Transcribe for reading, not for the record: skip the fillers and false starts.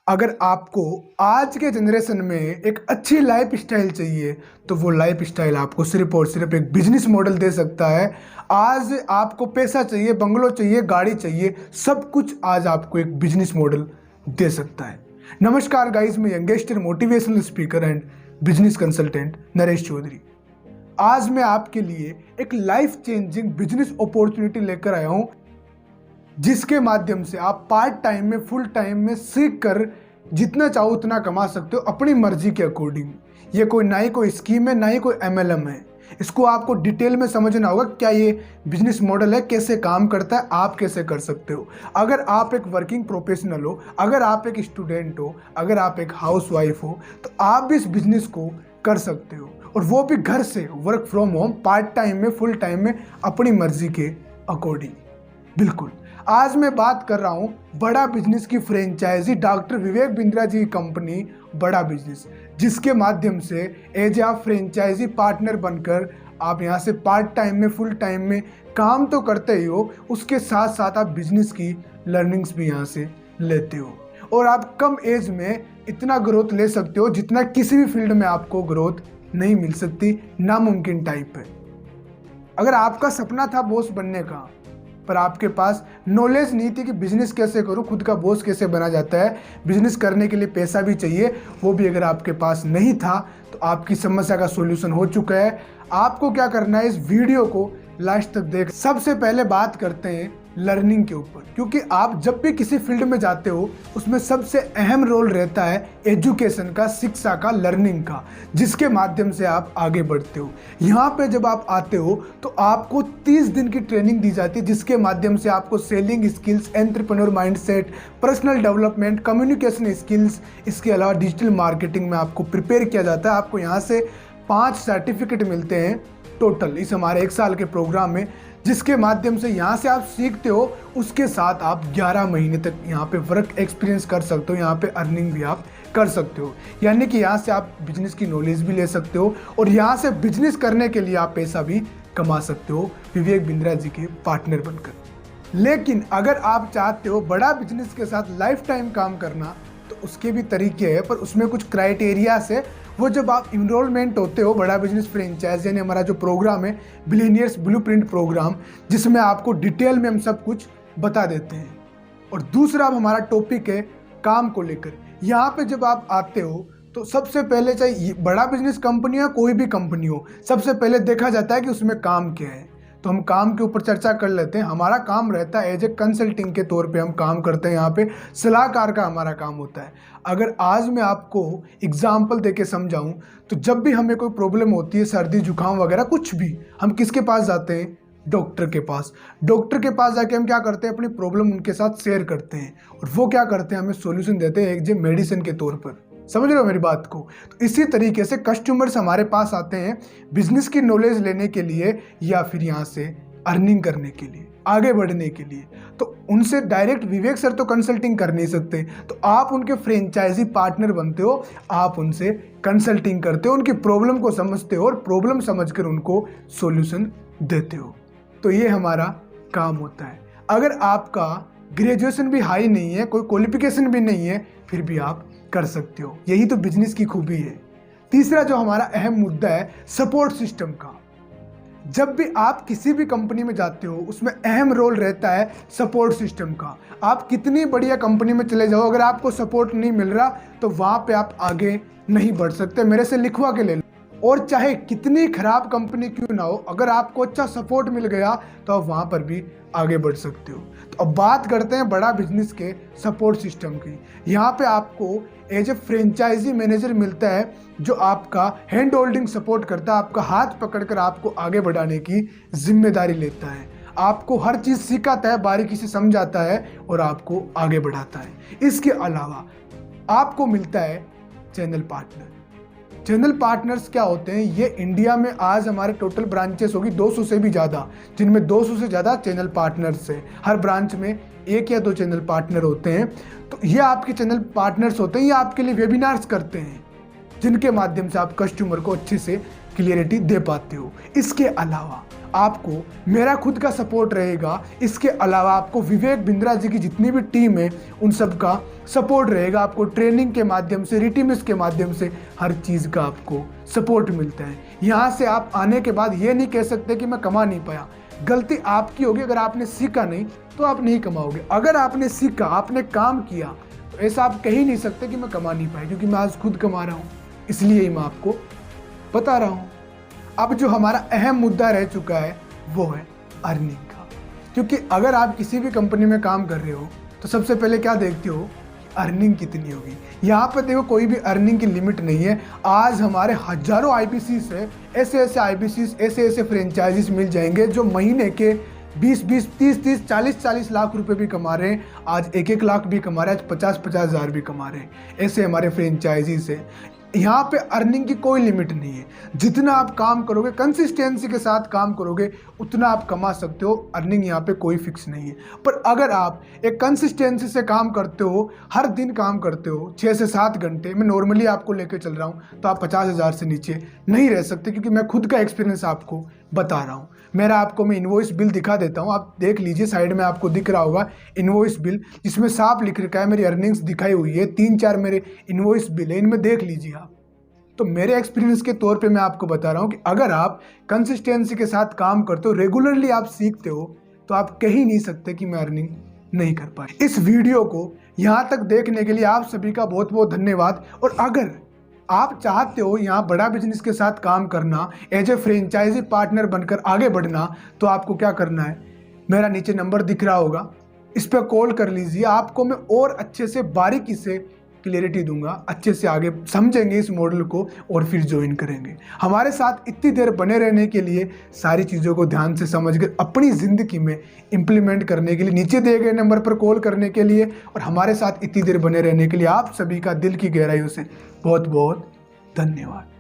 अगर आपको आज के जनरेशन में एक अच्छी लाइफ स्टाइल चाहिए तो वो लाइफ स्टाइल आपको सिर्फ और सिर्फ एक बिजनेस मॉडल दे सकता है। आज आपको पैसा चाहिए, बंगलो चाहिए, गाड़ी चाहिए, सब कुछ आज आपको एक बिजनेस मॉडल दे सकता है। नमस्कार गाइस, मैं youngster motivational speaker and business consultant Naresh Chaudhary. आज मैं आपके लिए एक लाइफ चेंजिंग बिजनेस अपॉर्चुनिटी लेकर आया हूँ, जिसके माध्यम से आप पार्ट टाइम में, फुल टाइम में सीख कर जितना चाहो उतना कमा सकते हो अपनी मर्जी के अकॉर्डिंग। ये ना ही कोई स्कीम है, ना ही कोई MLM है। इसको आपको डिटेल में समझना होगा, क्या ये बिजनेस मॉडल है, कैसे काम करता है, आप कैसे कर सकते हो। अगर आप एक वर्किंग प्रोफेशनल हो, अगर आप एक स्टूडेंट हो, अगर आप एक हाउसवाइफ हो, तो आप भी इस बिजनेस को कर सकते हो, और वो भी घर से, work from home, part time में, फुल टाइम में, अपनी मर्जी के अकॉर्डिंग। बिल्कुल, आज मैं बात कर रहा हूं बड़ा बिजनेस की फ्रेंचाइजी डॉक्टर विवेक बिंद्रा जी की कंपनी बड़ा बिजनेस, जिसके माध्यम से एज आप फ्रेंचाइजी पार्टनर बनकर आप यहां से पार्ट टाइम में, फुल टाइम में काम तो करते ही हो, उसके साथ साथ आप बिजनेस की लर्निंग्स भी यहां से लेते हो, और आप कम एज में इतना ग्रोथ ले सकते हो जितना किसी भी फील्ड में आपको ग्रोथ नहीं मिल सकती, नामुमकिन टाइप है। अगर आपका सपना था बॉस बनने का, पर आपके पास नॉलेज नहीं थी कि बिजनेस कैसे करूं, खुद का बॉस कैसे बना जाता है, बिजनेस करने के लिए पैसा भी चाहिए, वो भी अगर आपके पास नहीं था, तो आपकी समस्या का सॉल्यूशन हो चुका है। आपको क्या करना है, इस वीडियो को लास्ट तक देख। सबसे पहले बात करते हैं लर्निंग के ऊपर, क्योंकि आप जब भी किसी फील्ड में जाते हो उसमें सबसे अहम रोल रहता है एजुकेशन का, शिक्षा का, लर्निंग का, जिसके माध्यम से आप आगे बढ़ते हो। यहाँ पे जब आप आते हो तो आपको 30 दिन की ट्रेनिंग दी जाती है, जिसके माध्यम से आपको selling skills, entrepreneur mindset, personal development, communication skills, इसके अलावा डिजिटल मार्केटिंग में आपको प्रिपेयर किया जाता है। आपको यहाँ से 5 सर्टिफिकेट मिलते हैं टोटल इस हमारे 1 साल के प्रोग्राम में, जिसके माध्यम से यहाँ से आप सीखते हो, उसके साथ आप 11 महीने तक यहाँ पे वर्क एक्सपीरियंस कर सकते हो, यहाँ पे अर्निंग भी आप कर सकते हो। यानी कि यहाँ से आप बिजनेस की नॉलेज भी ले सकते हो, और यहाँ से बिजनेस करने के लिए आप पैसा भी कमा सकते हो विवेक बिंद्रा जी के पार्टनर बनकर। लेकिन अगर आप चाहते हो बड़ा बिजनेस के साथ लाइफ टाइम काम करना, तो उसके भी तरीके हैं, पर उसमें कुछ क्राइटेरियाज है। वो जब आप इनरोलमेंट होते हो बड़ा बिजनेस फ्रेंचाइज, यानी हमारा जो प्रोग्राम है बिलियनियर्स ब्लूप्रिंट प्रोग्राम, जिसमें आपको डिटेल में हम सब कुछ बता देते हैं। और दूसरा हमारा टॉपिक है काम को लेकर। यहाँ पे जब आप आते हो तो सबसे पहले, चाहे बड़ा बिजनेस कंपनी हो, कोई भी कंपनी हो, सबसे पहले देखा जाता है कि उसमें काम क्या है। तो हम काम के ऊपर चर्चा कर लेते हैं। हमारा काम रहता है एज ए कंसल्टिंग के तौर पे हम काम करते हैं, यहाँ पे सलाहकार का हमारा काम होता है। अगर आज मैं आपको एग्जाम्पल देके समझाऊं, तो जब भी हमें कोई प्रॉब्लम होती है, सर्दी जुकाम वगैरह कुछ भी, हम किसके पास जाते हैं? डॉक्टर के पास। डॉक्टर के पास जाके हम क्या करते हैं? अपनी प्रॉब्लम उनके साथ शेयर करते हैं, और वो क्या करते हैं? हमें सॉल्यूशन देते हैं एक मेडिसिन के तौर पर। समझ रहे हो मेरी बात को? तो इसी तरीके से कस्टमर्स हमारे पास आते हैं बिजनेस की नॉलेज लेने के लिए, या फिर यहाँ से अर्निंग करने के लिए, आगे बढ़ने के लिए। तो उनसे डायरेक्ट विवेक सर तो कंसल्टिंग कर नहीं सकते, तो आप उनके फ्रेंचाइजी पार्टनर बनते हो, आप उनसे कंसल्टिंग करते हो, उनकी प्रॉब्लम को समझते हो, और प्रॉब्लम समझकर उनको सॉल्यूशन देते हो। तो ये हमारा काम होता है। अगर आपका ग्रेजुएशन भी हाई नहीं है, कोई क्वालिफिकेशन भी नहीं है, फिर भी आप कर सकते हो। यही तो बिजनेस की खूबी है। तीसरा जो हमारा अहम मुद्दा है, सपोर्ट सिस्टम का। जब भी आप किसी भी कंपनी में जाते हो, उसमें अहम रोल रहता है सपोर्ट सिस्टम का। आप कितनी बढ़िया कंपनी में चले जाओ, अगर आपको सपोर्ट नहीं मिल रहा, तो वहां पे आप आगे नहीं बढ़ सकते। मेरे से लिखवा के ले लो। और चाहे कितनी खराब कंपनी क्यों ना हो, अगर आपको अच्छा सपोर्ट मिल गया, तो आप वहां पर भी आगे बढ़ सकते हो। तो अब बात करते हैं बड़ा बिजनेस के सपोर्ट सिस्टम की। यहाँ पे आपको एज ए फ्रेंचाइजी मैनेजर मिलता है, जो आपका हैंड होल्डिंग सपोर्ट करता है, आपका हाथ पकड़कर आपको आगे बढ़ाने की जिम्मेदारी लेता है, आपको हर चीज़ सिखाता है, बारीकी से समझाता है, और आपको आगे बढ़ाता है। इसके अलावा आपको मिलता है चैनल पार्टनर। चैनल पार्टनर्स क्या होते हैं? ये इंडिया में आज हमारे टोटल ब्रांचेस होगी 200 से भी ज़्यादा, जिनमें 200 से ज़्यादा चैनल पार्टनर्स हैं। हर ब्रांच में 1 या 2 चैनल पार्टनर होते हैं। तो ये आपके चैनल पार्टनर्स होते हैं, ये आपके लिए वेबिनार्स करते हैं, जिनके माध्यम से आप कस्टमर को अच्छे से क्लियरिटी दे पाते हो। इसके अलावा आपको मेरा खुद का सपोर्ट रहेगा, इसके अलावा आपको विवेक बिंद्रा जी की जितनी भी टीम है उन सब का सपोर्ट रहेगा। आपको ट्रेनिंग के माध्यम से, रिटिमिस के माध्यम से हर चीज़ का आपको सपोर्ट मिलता है। यहाँ से आप आने के बाद ये नहीं कह सकते कि मैं कमा नहीं पाया। गलती आपकी होगी, अगर आपने सीखा नहीं तो आप नहीं कमाओगे। अगर आपने सीखा, आपने काम किया, तो ऐसा आप कह ही नहीं सकते कि मैं कमा नहीं पाया, क्योंकि मैं आज खुद कमा रहा हूँ, इसलिए ही मैं आपको बता रहा हूँ। अब जो हमारा अहम मुद्दा रह चुका है वो है अर्निंग का, क्योंकि अगर आप किसी भी कंपनी में काम कर रहे हो तो सबसे पहले क्या देखते हो, अर्निंग कितनी होगी। यहाँ पर देखो कोई भी अर्निंग की लिमिट नहीं है। आज हमारे हजारों आईपीसीस है, ऐसे ऐसे आईपीसीस, ऐसे ऐसे फ्रेंचाइजीज मिल जाएंगे जो महीने के 20-20, 30-30, 40-40 लाख रुपए भी कमा रहे हैं। आज 1-1 लाख भी कमा रहे हैं, आज 50-50 हज़ार भी कमा रहे हैं। ऐसे हमारे फ्रेंचाइजीज है। यहाँ पे अर्निंग की कोई लिमिट नहीं है। जितना आप काम करोगे, कंसिस्टेंसी के साथ काम करोगे, उतना आप कमा सकते हो। अर्निंग यहाँ पे कोई फिक्स नहीं है। पर अगर आप एक कंसिस्टेंसी से काम करते हो, हर दिन काम करते हो 6 से 7 घंटे, मैं नॉर्मली आपको लेके चल रहा हूँ, तो आप 50,000 से नीचे नहीं रह सकते, क्योंकि मैं खुद का एक्सपीरियंस आपको बता रहा हूँ। मैं इनवॉइस बिल दिखा देता हूँ, आप देख लीजिए। साइड में आपको दिख रहा होगा इनवॉइस बिल, जिसमें साफ लिख रखा है, मेरी अर्निंग्स दिखाई हुई है। 3-4 मेरे इनवॉइस बिल है, इनमें देख लीजिए आप। तो मेरे एक्सपीरियंस के तौर पे मैं आपको बता रहा हूँ कि अगर आप कंसिस्टेंसी के साथ काम करते हो, रेगुलरली आप सीखते हो, तो आप कह ही नहीं सकते कि मैं अर्निंग नहीं कर पाए। इस वीडियो को यहाँ तक देखने के लिए आप सभी का बहुत बहुत धन्यवाद। और अगर आप चाहते हो यहाँ बड़ा बिजनेस के साथ काम करना, एज ए फ्रेंचाइजी पार्टनर बनकर आगे बढ़ना, तो आपको क्या करना है, मेरा नीचे नंबर दिख रहा होगा, इस पर कॉल कर लीजिए। आपको मैं और अच्छे से बारीकी से क्लियरिटी दूंगा, अच्छे से आगे समझेंगे इस मॉडल को और फिर ज्वाइन करेंगे। हमारे साथ इतनी देर बने रहने के लिए, सारी चीज़ों को ध्यान से समझकर अपनी ज़िंदगी में इम्प्लीमेंट करने के लिए, नीचे दिए गए नंबर पर कॉल करने के लिए और हमारे साथ इतनी देर बने रहने के लिए आप सभी का दिल की गहराइयों से बहुत बहुत धन्यवाद।